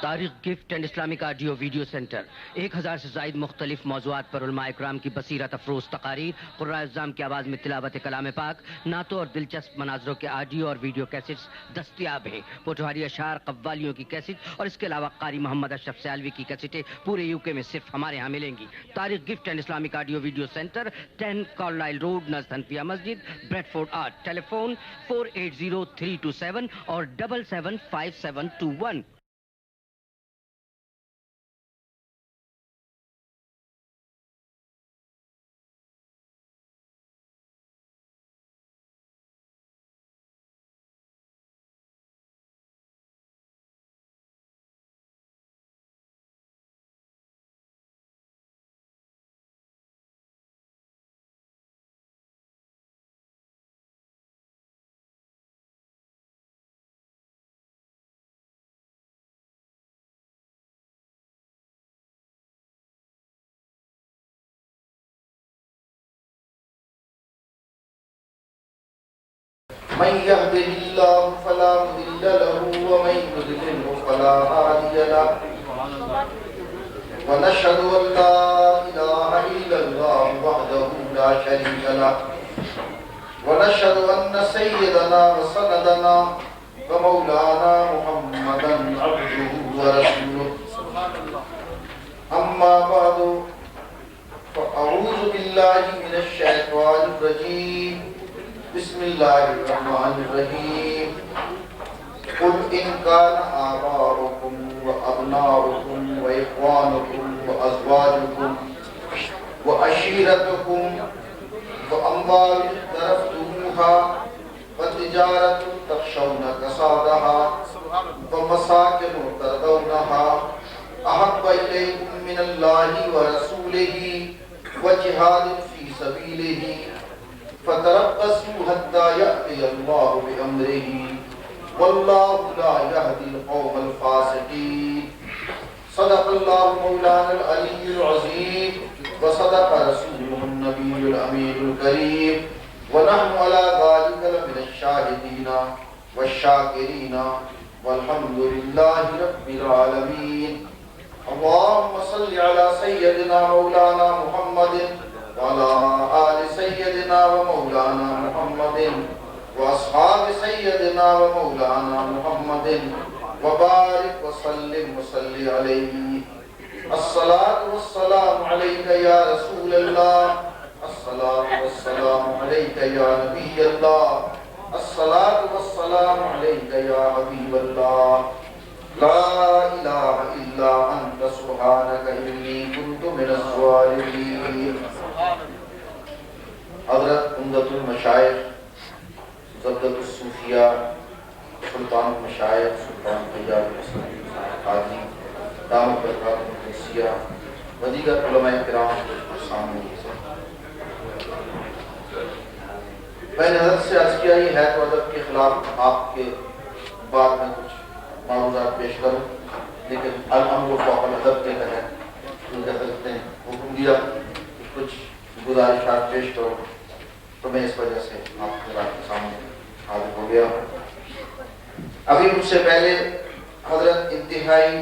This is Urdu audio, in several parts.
Tariq gift and Islamic audio video centre 1000 سے زائد مختلف موضوعات پر علماء اکرام کی بصیرت افروز تقاریر، قراء اعظام کی آواز میں تلاوت کلام پاک، نعتوں اور دلچسپ مناظروں کے آڈیو اور ویڈیو کیسٹس دستیاب ہیں۔ پوٹوہاری اشعار، قوالیوں کی کیسٹ اور اس کے علاوہ قاری محمد اشرف سیالوی کی کیسٹیں پورے یو کے میں صرف ہمارے ہاں ملیں گی۔ Tariq gift and Islamic audio video centre 10 Carlisle road, نزد Hanafia Masjid, bread Ford 8۔ Telephone 480327 اور 775721۔ من يهده الله فلا مضل له ومن يضلل فلا هادي له ونشهد أن لا إله إلا الله وحده لا شريك له ونشهد أن سيدنا وسندنا ومولانا محمدا عبده ورسوله أما بعد فأعوذ بالله من الشيطان الرجيم بسم الله الرحمن الرحيم قل إن كان آباؤكم وأبناؤكم وإخوانكم وأزواجكم وعشيرتكم وأموال اقترفتموها وتجارة تخشون كسادها ومساكن ترضونها أحب إليكم من الله ورسوله وجهاد في سبيله فتربصوا حتى يأتي الله بأمره والله لا يهدي القوم الفاسقين صدق الله مولانا العلي العظيم وصدق رسوله النبي الأمين الكريم ونحن على ذلك لمن الشاهدين والشاكرين والحمد لله رب العالمين اللهم صل على سيدنا مولانا محمد وعلى آل سيدنا ومولانا محمد وأصحاب سيدنا ومولانا محمد وبارك وسلم وصل عليه الصلاة والسلام عليك يا رسول الله الصلاة والسلام عليك يا نبي الله الصلاة والسلام عليك يا حبيب الله لا إله إلا أنت سبحانك إني كنت من الظالمين حضرت عمدۃ المشائخ زبدۃ الصوفیہ سلطان المشائخ سلطان فیاض قاضی دامت برکاتہ القدسیہ و دیگر علماء کرام سامنے میں نے حضرت سے عرض کیا یہ ہے تو ادب کے خلاف آپ کے بعد میں کچھ معروضات پیش کروں لیکن الامر فوق الادب کے تحت حضرت نے حکم دیا کہ کچھ گزارشات پیش کرو تو میں اس وجہ سے آپ کے سامنے حاضر ہو گیا ہوں۔ ابھی مجھ سے پہلے حضرت انتہائی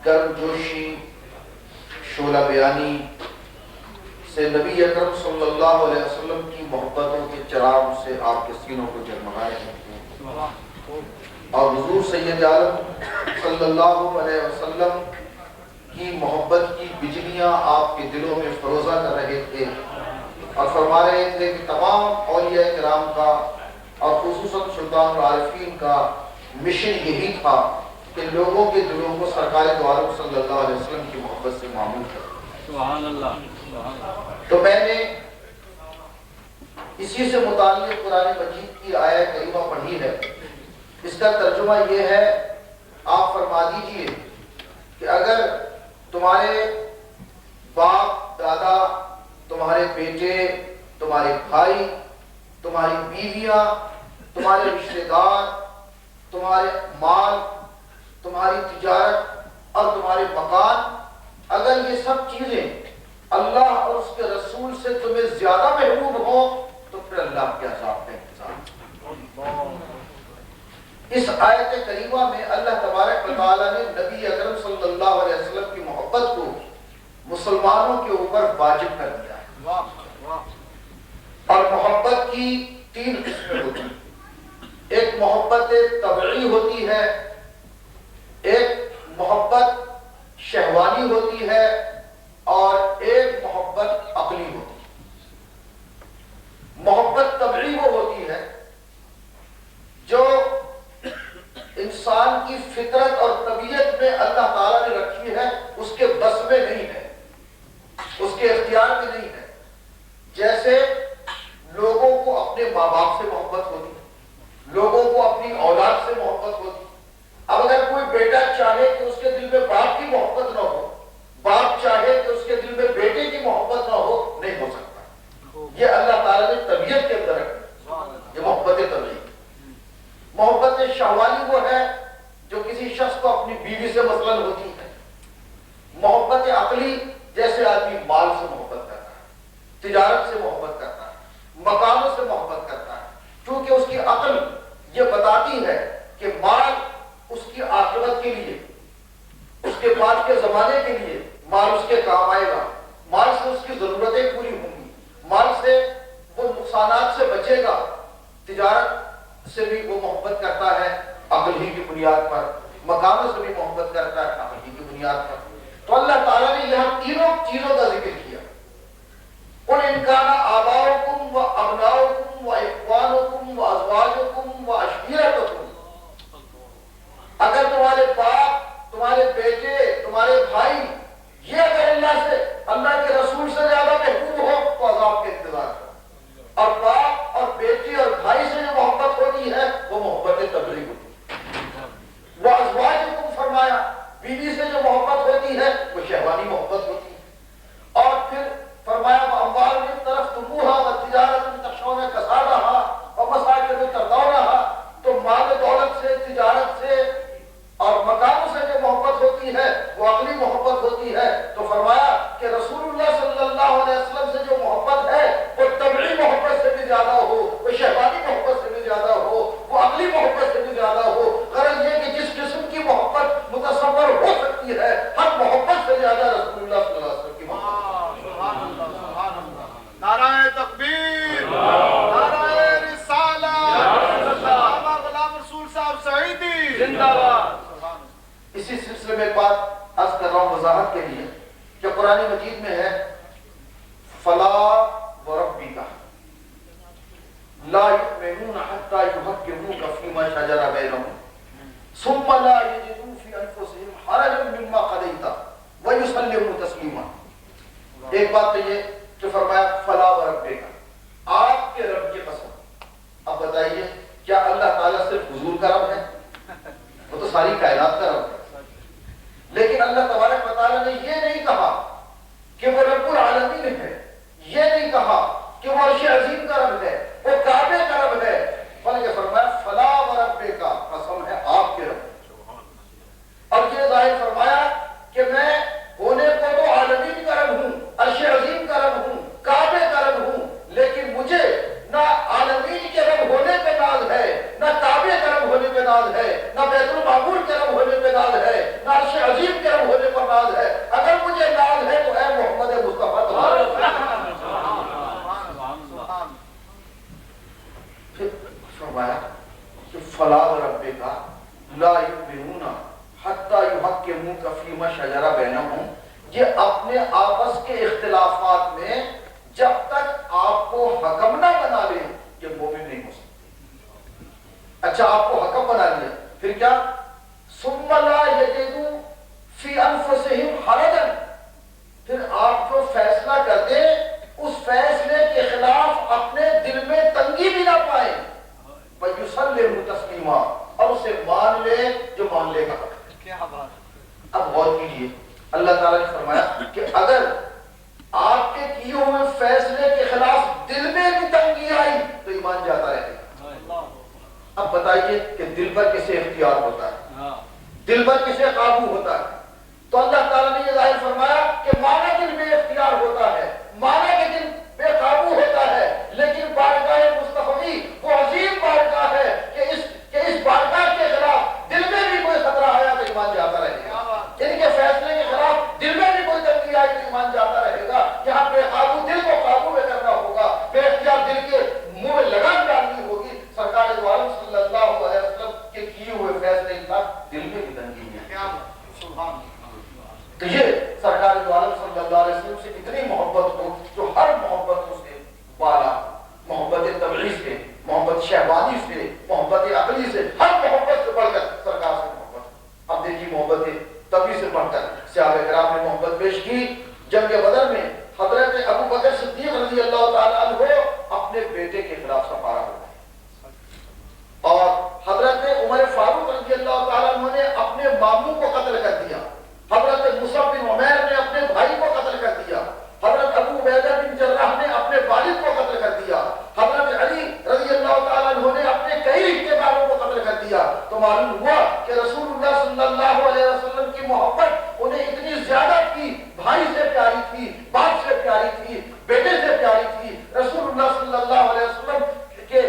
گرم جوشی شعلہ بیانی سے نبی اکرم صلی اللہ علیہ وسلم کی محبتوں کے چراغ سے آپ کے سینوں کو جگمگائے ہیں اور حضور سید عالم صلی اللہ علیہ وسلم کی محبت کی بجلیاں آپ کے دلوں میں فروزہ کر رہے تھے اور فرما رہے تھے کہ تمام اولیاء کرام کا اور خصوصاً سلطان العارفین کا مشن یہی تھا کہ لوگوں کے دلوں کو سرکار دو عالم صلی اللہ علیہ وسلم کی محبت سے معمول کرے۔ سبحان اللہ۔ تو میں نے اسی سے متعلق قرآن مجید کی آیت کریمہ پڑھی ہے، اس کا ترجمہ یہ ہے، آپ فرما دیجئے کہ اگر تمہارے باپ دادا، تمہارے بیٹے، تمہارے بھائی، تمہاری بیویاں، تمہارے رشتہ دار، تمہارے مال، تمہاری تجارت اور تمہارے مکان، اگر یہ سب چیزیں اللہ اور اس کے رسول سے تمہیں زیادہ محبوب ہوں تو پھر اللہ کے عذاب کا انتظار۔ اس آیت کریمہ میں اللہ تبارک و تعالیٰ نے نبی اکرم صلی اللہ علیہ وسلم کی محبت کو مسلمانوں کے اوپر واجب کر دیا ہے۔ اور محبت کی 3 قسمیں ہوتی ہیں، ایک محبت طبعی ہوتی ہے، ایک محبت شہوانی ہوتی ہے، اور ایک محبت عقلی ہوتی ہے۔ محبت طبعی وہ ہوتی ہے جو انسان کی فطرت اور طبیعت میں اللہ تعالیٰ نے رکھی ہے، اس کے بس میں نہیں ہے، اس کے اختیار میں نہیں ہے۔ جیسے لوگوں کو اپنے ماں باپ سے محبت ہوتی ہے، لوگوں کو اپنی اولاد سے محبت ہوتی ہے۔ اب اگر کوئی بیٹا چاہے کہ اس کے دل میں باپ کی محبت نہ ہو، باپ چاہے کہ اس کے دل میں بیٹے کی محبت نہ ہو، نہیں ہو سکتا۔ یہ اللہ تعالیٰ نے طبیعت کے اندر رکھی، یہ محبت طبیعی۔ محبت شہوانی وہ ہے جو کسی شخص کو اپنی بیوی سے مثلاً ہوتی ہے۔ محبت عقلی جیسے آدمی مال سے محبت کرتا ہے، تجارت سے محبت کرتا ہے، مکانوں سے محبت کرتا ہے، کیونکہ اس کی عقل یہ بتاتی ہے کہ مال اس کی عاقبت کے لیے، اس کے بعد کے زمانے کے لیے مال اس کے کام آئے گا، مال سے اس کی ضرورتیں پوری ہوں گی، مال سے وہ نقصانات سے بچے گا۔ تجارت سے بھی وہ محبت کرتا ہے عقل ہی کی بنیاد پر، مکانوں سے بھی محبت کرتا ہے عقل ہی کی بنیاد پر۔ تو اللہ تعالیٰ نے یہاں تینوں چیزوں کا ذکر کیا۔ قُلْ إِنْ كَانَ آبَاؤُكُمْ وَأَبْنَاؤُكُمْ وَإِخْوَانُكُمْ وَأَزْوَاجُكُمْ وَعَشِيرَتُكُمْ، اگر تمہارے باپ، تمہارے بیٹے، تمہارے بھائی، یہ اگر اللہ کے رسول سے زیادہ محبوب ہو تو عذاب کے انتظار کرو۔ اور باپ اور بیٹی اور بھائی سے جو محبت ہوتی ہے وہ محبت طبعی ہوتی ہے۔ وہ ازواجکم فرمایا، بیوی سے جو محبت ہوتی ہے وہ شہوانی محبت ہوتی ہے۔ اور پھر فرمایا وَأَمْوَالٌ اقْتَرَفْتُمُوهَا وَتِجَارَةٌ تَخْشَوْنَ كَسَادَهَا وَمَسَاكِنُ تَرْضَوْنَهَا، تو مال و دولت سے، تجارت سے اور مکانوں سے جو محبت ہوتی ہے وہ عقلی محبت ہوتی ہے۔ تو فرمایا کہ رسول اللہ صلی اللہ علیہ وسلم سے جو محبت ہے وہ طبعی محبت سے بھی زیادہ ہو، وہ شہوانی محبت سے بھی زیادہ ہو، وہ عقلی محبت سے بھی زیادہ ہو۔ غرض یہ کہ جس قسم کی محبت متصور ہو سکتی ہے، ہر محبت سے زیادہ رسول اللہ صلی اللہ علیہ وسلم کی محبت۔ سبحان اللہ، سبحان اللہ، نعرہ تکبیر، نعرہ رسالت، بابا غلام رسول صاحب سعیدی زندہ باد۔ اسی سلسلے میں ایک بات عرض کر رہا ہوں وضاحت کے لیے کہ قرآن مجید میں ہے فَلَا وَرَبِّكَ لَا يُؤْمِنُونَ حَتَّى يُحَكِّمُوكَ فِيمَا شَجَرَ بَيْنَهُمْ ثُمَّ لَا يَجِدُوا فِي أَنفُسِهِمْ حَرَجًا مِّمَّا قَضَيْتَ وَيُسَلِّمُوا تَسْلِيمًا۔ ایک بات تو یہ کہ فرمایا فَلَا وَرَبِّكَ، آپ کے رب کی قسم۔ اب بتائیے کیا اللہ تعالیٰ صرف حضور کا رب ہے؟ وہ تو ساری کائنات کا رب ہے۔ لیکن اللہ تبارک و تعالیٰ نے یہ نہیں کہا کہ وہ رب العالمین ہے، یہ نہیں کہا کہ وہ عرش عظیم کا رب ہے، وہ کعبے کا رب ہے، بلکہ فرمایا فلا وربک، قسم ہے آپ کے رب۔ اور یہ ظاہر فرمایا کہ میں ہونے کو تو عالمین کا رب ہوں، عرش عظیم کا رب ہوں، کعبے کا رب ہوں، لیکن مجھے نہ عالمین کے رب ہونے پہ ناز ہے، نہ کعبے کا رب ہونے پہ ناز ہے، نہ بیت المعمور کے رب ہونے پہ ناز ہے، نہ عرش عظیم کے رب ہونے پر ناز ہے۔ اگر مجھے ناز ہے تو اے محمد مصطفیٰ تمہارے پھر فرمایا کہ فلا وربک لا یؤمنون حتی یحکموک فیما شجر بینہم، یہ اپنے آپس کے اختلافات میں جب تک آپ کو حکم نہ بنا لے یہ مومن نہیں ہو سکتے۔ اچھا آپ کو حکم بنا لیا، پھر کیا؟ ثم لا یجدوا فی انفسہم حرجا، پھر آپ جو فیصلہ کر دیں اس فیصلے کے خلاف اپنے دل میں تنگی بھی نہ پائیں، وَيُسَلِّمُوا تَسْلِيمًا، اور اسے مان لے جو مان لے گا۔ کیا بات۔ اب غور کیجیے، اللہ تعالیٰ نے فرمایا کہ اگر آپ کے کیے ہوئے فیصلے کے خلاف دل میں بھی تنگی آئی تو ایمان جاتا رہے گا۔ اب بتائیے کہ دل پر کسے اختیار ہوتا ہے، دل پر کسے قابو ہوتا ہے؟ تو اللہ تعالیٰ نے یہ ظاہر فرمایا کہ مانا دل میں اختیار ہوتا ہے، مانا کہ دل بے قابو ہوتا ہے، لیکن بارگاہ مصطفی وہ عظیم بارگاہ ہے کہ اس بارگاہ کے خلاف ایمان جاتا رہے گا. یہاں بے قابو دل کو قابو میں کرنا ہوگا, بے اختیار دل کے منہ میں لگام ڈالنی ہوگی. سرکار دو عالم صلی اللہ علیہ وسلم کے کیے ہوئے فیصلے کا دل میں بھی تنگی ہے. تو یہ سرکار دو عالم صلی اللہ علیہ وسلم سے اتنی محبت ہو جو ہر محبت سے بالا, محبت تبریز سے, محبت شہبانی سے, محبت عقلی سے, ہر محبت سے بڑھ کر سرکار سے محبت. اب دیکھیے محبت تبھی سے بڑھ کر صحابہ کرام نے محبت پیش کی. جنگ بدر میں حضرت ابو بکر صدیق رضی اللہ تعالیٰ عنہ اپنے بیٹے کے خلاف سفارہ ہو گئے, اور حضرت عمر فاروق رضی اللہ تعالیٰ عنہ نے اپنے ماموں کو قتل کر دیا. حضرت مصعب بن عمیر نے اپنے بھائی کو قتل کر دیا. حضرت ابو عبیدہ بن جراح نے اپنے والد کو قتل کر دیا. حضرت علی رضی اللہ تعالیٰ عنہ نے اپنے کئی رشتے داروں کو قتل کر دیا. تو معلوم ہوا کہ رسول اللہ صلی اللہ علیہ وسلم کی محبت انہیں اتنی زیادہ تھی, بھائی سے پیاری تھی, باپ سے پیاری تھی, بیٹے سے پیاری تھی. رسول اللہ صلی اللہ علیہ وسلم کے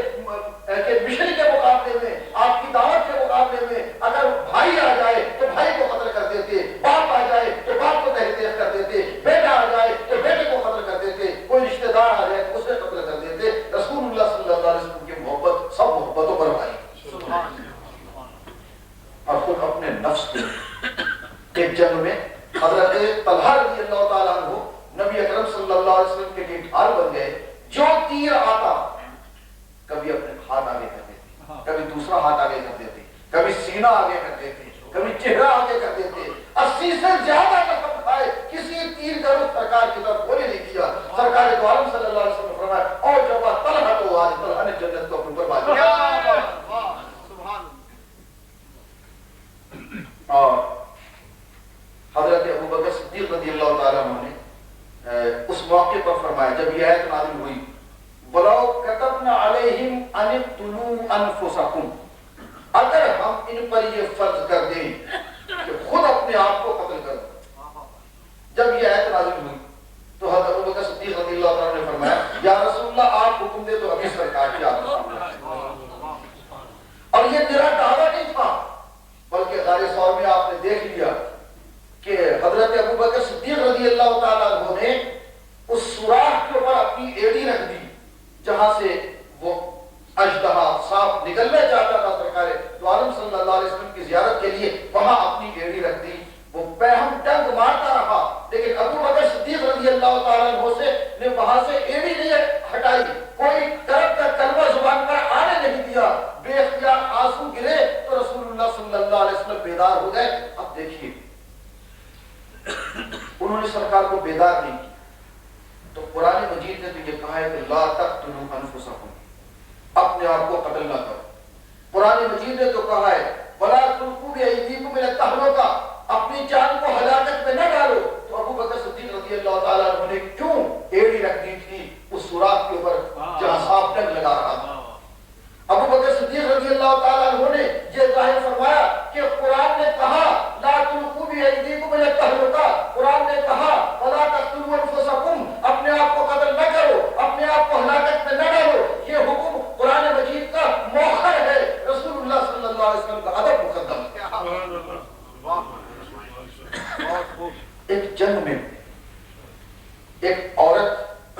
مشن کے مقابلے میں, آپ کی دعوت کے مقابلے میں اگر بھائی آ جائے تو بھائی کو قتل کر دیتے, باپ آ جائے تو باپ کو تحریر کر دیتے, بیٹا آ جائے تو بیٹے کو قتل کر دیتے, کوئی رشتہ دار آ جائے تو اسے قتل کر دیتے. رسول اللہ صلی اللہ علیہ وسلم کی محبت سب محبتوں پر بھائی. اور خود اپنے نفس کے ایک جنگ میں حضرت طلحہ رضی اللہ تعالیٰ عنہ نبی اکرم صلی اللہ علیہ وسلم کے لیے ڈھال بن گئے. جو تیر آتا کبھی اپنے ہاتھ آگے کر دیتے, کبھی دوسرا ہاتھ آگے کر دیتے, کبھی سینہ آگے کر دیتے, کبھی چہرہ آگے کر دیتے. 80 سے زیادہ زخم کھائے, کسی تیر کا رخ سرکار کی طرف ہونے نہیں دیا. سرکار دو عالم صلی اللہ علیہ وسلم نے فرمایا اور جب طلحہ تو آج طلحہ نے جنت کو اپنے اوپر باندھ لیا. اور حضرت ابو بکر صدیق رضی اللہ تعالیٰ عنہ نے اس موقع پر فرمایا جب یہ آیت نازل ہوئی, وَلَوْ كَتَبْنَا عَلَيْهِمْ أَنِ اقْتُلُوا أَنفُسَكُمْ, اگر ہم ان پر یہ فرض کر دیں کہ خود اپنے آپ کو قتل کر دو. جب یہ آیت نازل ہوئی تو حضرت ابو بکر صدیق رضی اللہ تعالیٰ نے فرمایا یا رسول اللہ آپ حکم دے تو ابھی سرکار کی آپ کو. اور یہ میرا دعویٰ نہیں تھا بلکہ غار ثور میں آپ نے دیکھ لیا کہ حضرت ابو بکر صدیق رضی اللہ تعالیٰ عنہ نے اس سوراخ کے اوپر اپنی ایڑی رکھ دی جہاں سے وہ اژدہا سانپ نکلنا چاہتا تھا. سرکار دو عالم صلی اللہ علیہ وسلم کی زیارت کے لیے وہاں اپنی ایڑی رکھ دی. وہ پہم ڈنگ مارتا رہا لیکن ابو بکر صدیق رضی اللہ تعالیٰ عنہ سے نے وہاں سے ایڑی نہیں ہٹائی, کوئی طرف کا کلمہ زبان پر آنے نہیں دیا. بے اختیار آنسو گرے تو رسول اللہ صلی اللہ علیہ وسلم بیدار ہو گئے. اب دیکھیے انہوں نے سرکار کو بیدار نہیں کیا تو قرآن مجید نے تو یہ کہا ہے کہ لا تقتلوا انفسکم, اپنے آپ کو قتل نہ کرو. قرآن مجید نے تو کہا ہے ولا تلقوا بأیدیکم الی التہلکہ, اپنی جان کو ہلاکت میں نہ ڈالو. تو ابو بکر صدیق رضی اللہ تعالیٰ عنہ نے کیوں ایڑی رکھ دی تھی اس سوراخ کے اوپر جہاں سانپ ڈنگ لگا رہا تھا. ابو بکر صدیق رضی اللہ تعالیٰ عنہ نے یہ ظاہر فرمایا کہ قرآن نے کہا لا تلقوا بأیدیکم الی التہلکہ, قرآن نے کہا ولا تقتلوا انفسکم, اپنے آپ کو قتل نہ کرو, اپنے آپ کو ہلاکت میں نہ ڈالو. یہ حکم قرآن مجید کا مؤخر ہے, رسول اللہ صلی اللہ علیہ وسلم کا ادب مقدم. ایک جنگ میں ایک عورت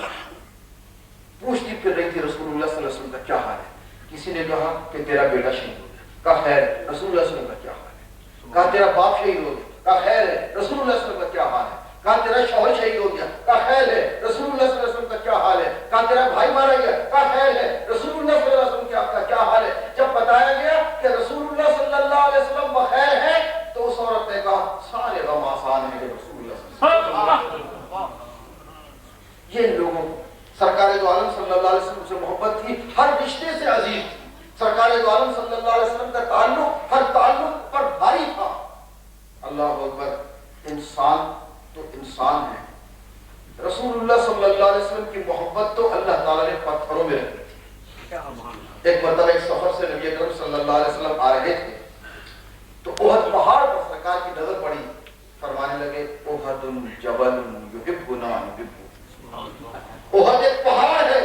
پوچھتی پھر رہی تھی رسول اللہ صلی اللہ علیہ وسلم کا کیا حال ہے. کسی نے کہا کہ تیرا بیٹا شہید ہو گیا. کہا خیر ہے. رسول اللہ صلی اللہ علیہ وسلم کا کیا حال ہے. کہا تیرا باپ شہید ہو گیا. کہا خیر ہے. رسول اللہ صلی اللہ علیہ وسلم کا کیا حال ہے. کہا تیرا شوہر شہید ہو گیا. کہا خیر ہے. رسول اللہ صلی اللہ علیہ وسلم کا کیا حال ہے. کہا تیرا بھائی مارا گیا. کہا خیر ہے. رسول اللہ صلی اللہ علیہ وسلم کا کیا حال ہے. جب بتایا گیا کہ رسول اللہ صلی اللہ علیہ وسلم بخیر ہے تو اس عورت نے کہا سارے غم آسان ہیں کہ رسول اللہ صلی اللہ علیہ وسلم. یہ لوگوں کو سرکار دو عالم صلی اللہ علیہ وسلم سے محبت تھی, ہر رشتے سے عزیز تھی. سرکار دو عالم صلی اللہ علیہ وسلم کا تعلق ہر تعلق پر بھاری تھا. اللہ اکبر. انسان تو انسان ہے, رسول اللہ صلی اللہ علیہ وسلم کی محبت تو اللہ تعالیٰ نے پتھروں میں رکھی تھی. ایک مرتبہ ایک سفر سے نبی اکرم صلی اللہ علیہ وسلم آ رہے تھے تو احد پہاڑ پر سرکار کی نظر پڑی. فرمانے لگے احد جبل یحبنا نحبہ. احد ایک پہاڑ ہے,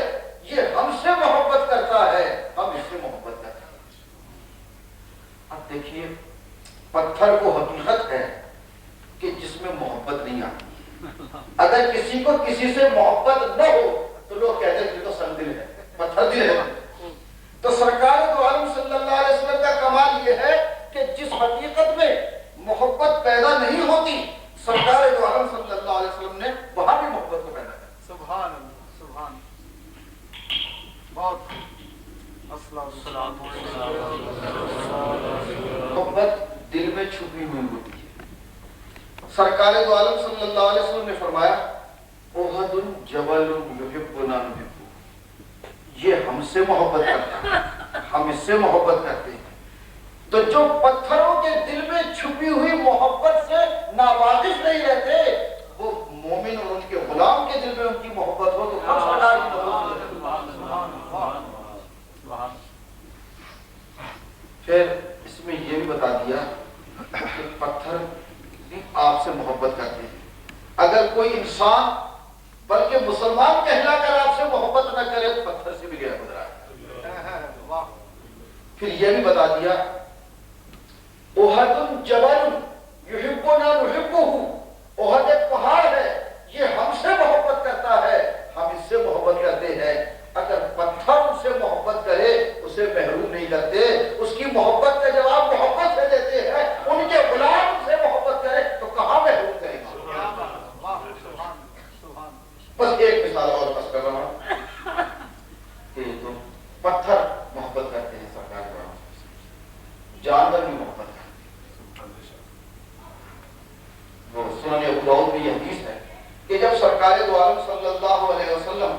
یہ ہم سے محبت کرتا ہے, ہم اس سے محبت کرتے ہیں. اب دیکھیے پتھر کو حقیقت ہے کہ جس میں محبت نہیں آتی, اگر کسی کو کسی سے محبت نہ ہو تو لوگ کہتے ہیں کہ تو سنگ دل ہے، پتھر دل ہے. تو سرکار دو عالم صلی اللہ علیہ وسلم کا کمال یہ ہے کہ جس حقیقت میں محبت پیدا نہیں ہوتی، سرکار دو عالم صلی اللہ علیہ وسلم نے وہاں بھی محبت کو پیدا کیا. سبحان اللہ، سبحان بہت محبت دل میں چھپی ہوئی ہوتی ہے. سرکار دو عالم صلی اللہ علیہ وسلم نے فرمایا احد جبل یحبنا نحبہ، یہ ہم سے محبت کرتا ہے، ہم اس سے محبت کرتے ہیں. تو جو پتھروں کے دل میں چھپی ہوئی محبت سے ناواقف نہیں رہتے، وہ مومن اور ان کے غلام کے دل میں ان کی محبت ہو تو ہم سرکار کی محبت. پھر اس میں یہ بھی بتا دیا کہ پتھر بھی آپ سے محبت کرتے ہیں. اگر کوئی انسان بلکہ مسلمان کہلا کر آپ سے محبت نہ کرے تو پتھر سے بھی گیا گزرا ہے. پھر یہ بھی بتا دیا احد جبل یحبنا نحبہ، احد ایک پہاڑ ہے، یہ ہم سے محبت کرتا ہے، ہم اس سے محبت کرتے ہیں. اگر پتھر ان سے محبت کرے اسے محروم نہیں کرتے، اس کی محبت کا جواب محبت سے دیتے ہیں. ان کے غلام ان سے محبت کرے تو کہاں محروم کریں گے. بس ایک مثال اور بس کر رہا ہوں کہ تو پتھر محبت کرتے ہیں سرکار کا، جانور بھی محبت کرتے ہیں. وہ سنن ابو داؤد میں یہ حدیث ہے کہ جب سرکار دو عالم صلی اللہ علیہ وسلم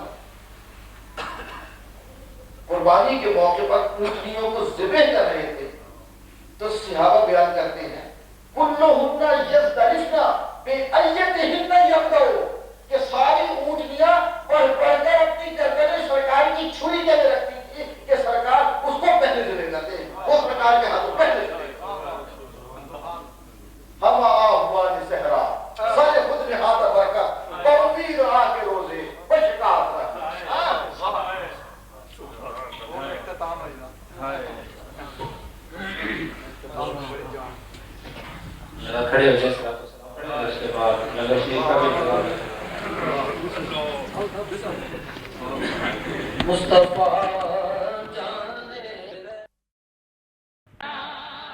قربانی کے موقع پر اونٹنیوں کو ذبح کر رہے تھے تو صحابہ بیان کرتے ہیں کلہن یزدرشن بایتہن یبدأ، کہ ساری اونٹنیاں بڑھ بڑھ کر اپنی گردنیں سرکار کی چھری کے لئے رکھتی تھی کہ سرکار اس کو پہلے ذبح کرتے ہیں، وہ سرکار کے ہاتھوں پہلے ذبح. ہم آہوان صحرا سر خود نہاد برکہ بغیر آ کے روزے بشکات رکھ. کھڑے ہو جائے اس کے بعد نظر شریف کا بھی مصطفیٰ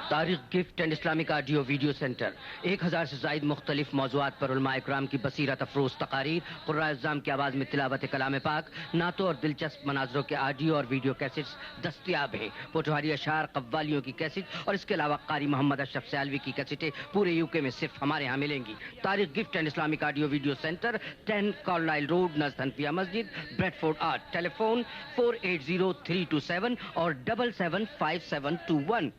تاریخ gift and Islamic audio video centre 1000 سے زائد مختلف موضوعات پر علماء اکرام کی بصیرت افروز تقاریر، قراء اعظام کی آواز میں تلاوت کلام پاک، نعتوں اور دلچسپ مناظروں کے آڈیو اور ویڈیو کیسٹس دستیاب ہیں. پوٹوہاری اشعار، قوالیوں کی کیسٹ اور اس کے علاوہ قاری محمد اشرف سیالوی کی کیسٹیں پورے یو کے میں صرف ہمارے ہاں ملیں گی. Tariq gift and Islamic audio video centre 10 Carlisle road, نزد حنفیہ مسجد، بریڈ فورڈ آرٹ. ٹیلی فون 480327 اور 775721.